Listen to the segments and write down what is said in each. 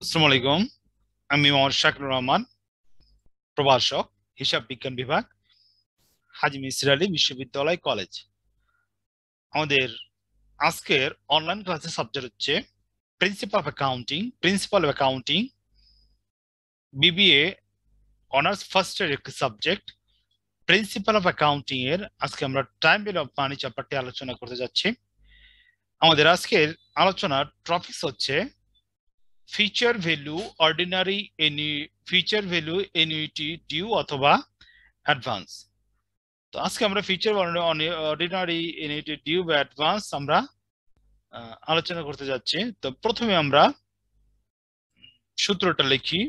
আসসালামু আলাইকুম আমি শাকিলুর রহমান প্রভাষক হিসাব বিজ্ঞান বিভাগ হাজি মিসির আলী বিশ্ববিদ্যালয় কলেজ আমাদের আজকের অনলাইন ক্লাসের সাবজেক্ট হচ্ছে principle of accounting BBA honours ফার্স্টের একটি সাবজেক্ট প্রিন্সিপাল অফ অ্যাকাউন্টিং এর আজকে আমরা টাইম ভ্যালু অফ মানি চ্যাপ্টারটি আলোচনা করতে যাচ্ছি আমাদের আজকের আলোচনার টপিকস হচ্ছে ফিচার ভ্যালু এনুইটি ডিউ অথবা অ্যাডভান্স। তো আজকে আমরা ফিচার অর্ডিনারি এনুইটি ডিউ বা অ্যাডভান্স আমরা আলোচনা করতে যাচ্ছি। তো প্রথমে আমরা সূত্রটা লিখি।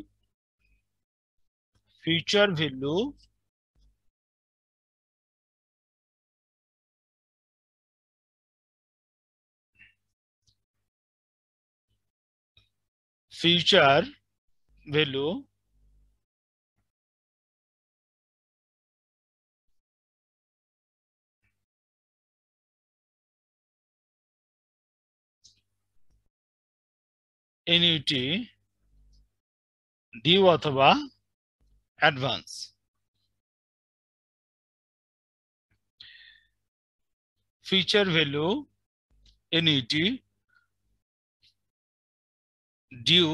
ফিচার ভ্যালু এনুইটি ডিউ অথবা advance. Future value annuity due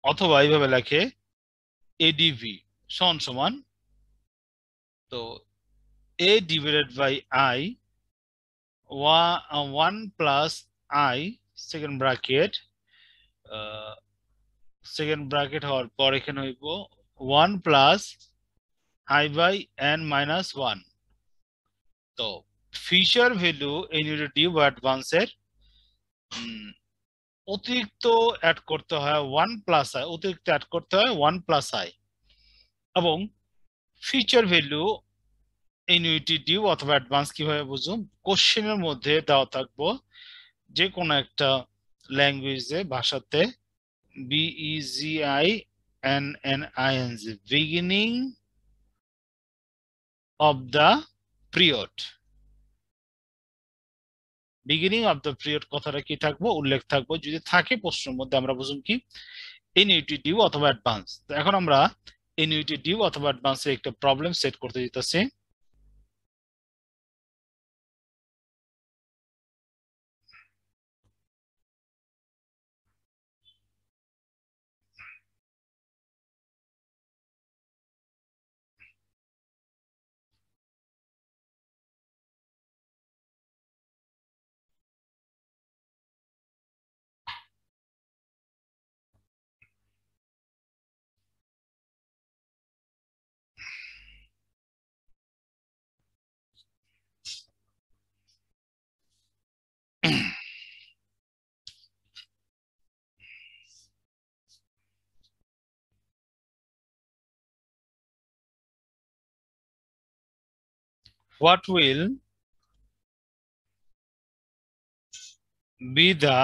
অথবা এইভাবে লেখে এডিভি সমান তো a divided by i 1 plus i second bracket হওয়ার পর এখানে হইব 1 plus i by n minus 1। তো ফিচার ভ্যালু এনুইটি ডিউ বা অ্যাডভান্সের অতিরিক্ত অ্যাড করতে হয় 1 প্লাস আই, অতিরিক্ত অ্যাড করতে হয় 1 প্লাস আই। এবং ফিচার ভ্যালু এনুইটি ডিউ অথবা অ্যাডভান্স কিভাবে বুঝুন? কোশ্চেনের মধ্যে দেওয়া থাকবো যে কোনো একটা ল্যাঙ্গুয়েজে ভাষাতে BEGINNING beginning of the period. Beginning of the period কথাটা কি থাকবো? উল্লেখ থাকবো। যদি থাকে প্রশ্নের মধ্যে আমরা বুঝুন কি এনুইটি ডিউ অথবা অ্যাডভান্স। তো এখন আমরা এনুইটি ডিউ অথবা অ্যাডভান্সের একটা প্রবলেম সেট করতে দিতেছি। What will be the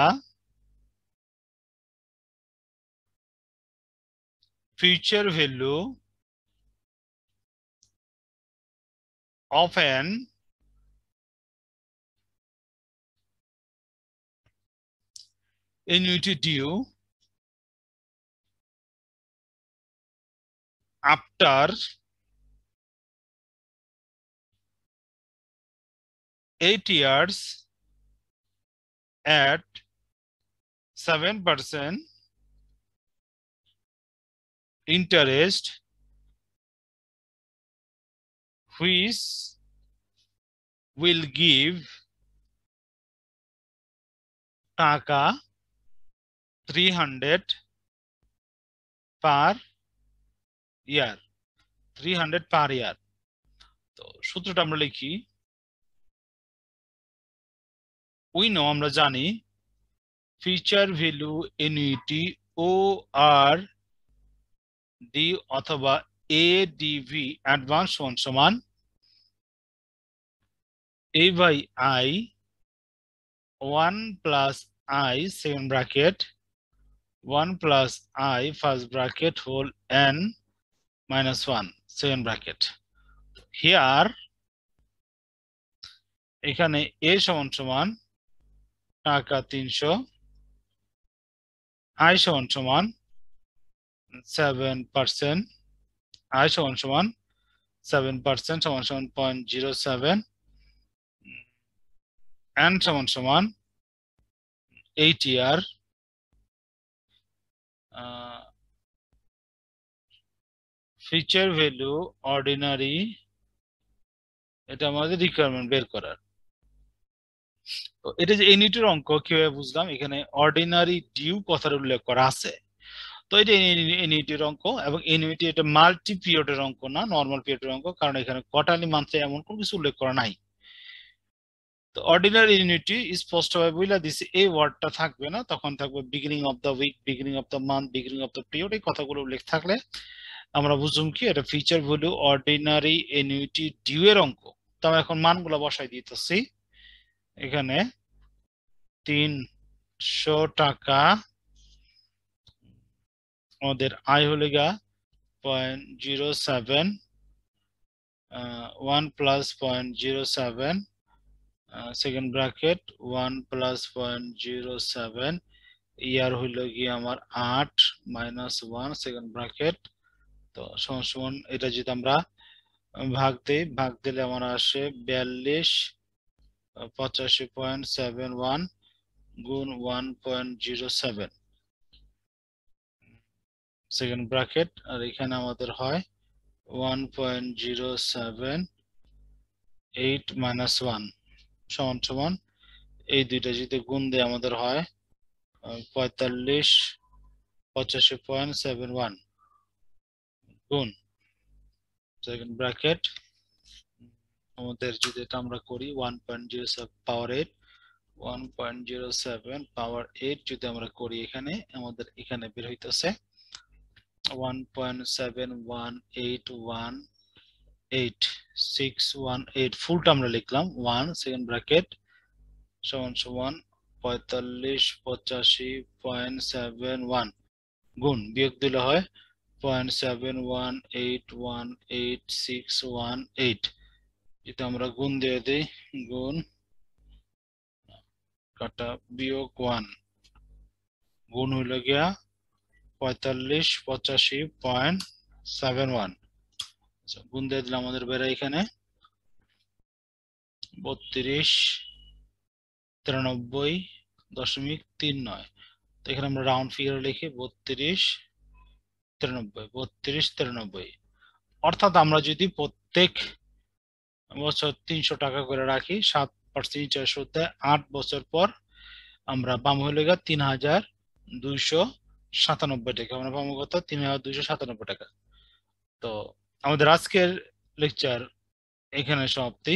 future value of an annuity due after 8 years at 7% interest, which will give টাকা 300 per year। 300 per year। তো সূত্রটা আমরা লিখি। আমরা জানি future value annuity O R D অথবা এডিভি অ্যাডভান্স সমান a by i 1 plus i second bracket 1 plus i first bracket whole n minus 1 second bracket. Here এখানে এ সমান টাকা 300 আয় সমান সমান 7%, আয় সমান সমান 7% সমান সমান 0.07, এন সমান সমান 8 ইয়ার, ফিচার ভ্যালু অর্ডিনারি, এটা আমাদের রিকোয়ারমেন্ট বের করার। তো এটা যে এনইউটির অঙ্ক কিভাবে বুঝলাম, এখানে অর্ডিনারি ডিউ কথার উল্লেখ করা আছে। তো এটা এনইউটির অঙ্ক, এবং এনইউটি এটা মাল্টি পিরিয়ডের অঙ্ক না, নর্মাল পিরিয়ডের অঙ্ক, কারণ এখানে কোয়ার্টারলি মান্থলি এমন কোনো কিছু উল্লেখ করা নাই। তো অর্ডিনারি ইউনিটি স্পষ্টভাবে বুঝলা দিছি, এই ওয়ার্ডটা থাকবে না, তখন থাকবে beginning of the week, beginning of the month, beginning of the period, এই কথাগুলো উল্লেখ থাকলে আমরা বুঝুম কি এটা future value ordinary annuity due এর অঙ্ক। তো আমি এখন মানগুলো বসাই দিতেছি। এখানে 300 টাকা আমাদের আয় হলে গা 0.07, 1 প্লাস 0.07, সেকেন্ড ব্র্যাকেট 1 প্লাস 0.07, ইয়ার হইল গিয়ে আমার 8 মাইনাস 1 সেকেন্ড ব্র্যাকেট। তো সমান সমান এটা যদি আমরা ভাগ দেই, ভাগ দিলে আমার আসে 42 85.71 গুণ 1.07 সেকেন্ড ব্র্যাকেট, আর এখানে আমাদের হয় 1.078 মাইনাস 1 সমান সমান এই দুইটা যদি গুণ দিয়ে আমাদের হয় 45 85.71 গুণ সেকেন্ড ব্র্যাকেট, আমাদের যদি এটা আমরা করি 1.07 পাওয়ার 8, 1.07 পাওয়ার 8 যদি আমরা করি, এখানে আমাদের এখানে বের হইতেছে 1.71818 ফুলটা আমরা লিখলাম 1 সেকেন্ড ব্র্যাকেট সমান সমান 45 85.71 গুণ বিয়োগ দিলে হয় 0.7181868 যদি আমরা গুণ দিয়ে দিই, গুণ কাটা বিয়োগ 1 গুণ হইল গিয়া 45 85.71, গুণ দিয়ে দিলে আমাদের বেড়ে এখানে 3293.39। তো এখানে আমরা রাউন্ড ফিগার লিখি 3293, অর্থাৎ আমরা যদি প্রত্যেক বছর 300 টাকা করে রাখি, 7% ইন্টারেস্ট হতে 8 বছর পর আমরা পাবো হলো 3297 টাকা, আমরা পাবো কত 3297 টাকা। তো আমাদের আজকের লেকচার এখানে সমাপ্তি।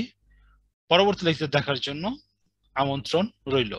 পরবর্তী লেকচার দেখার জন্য আমন্ত্রণ রইল।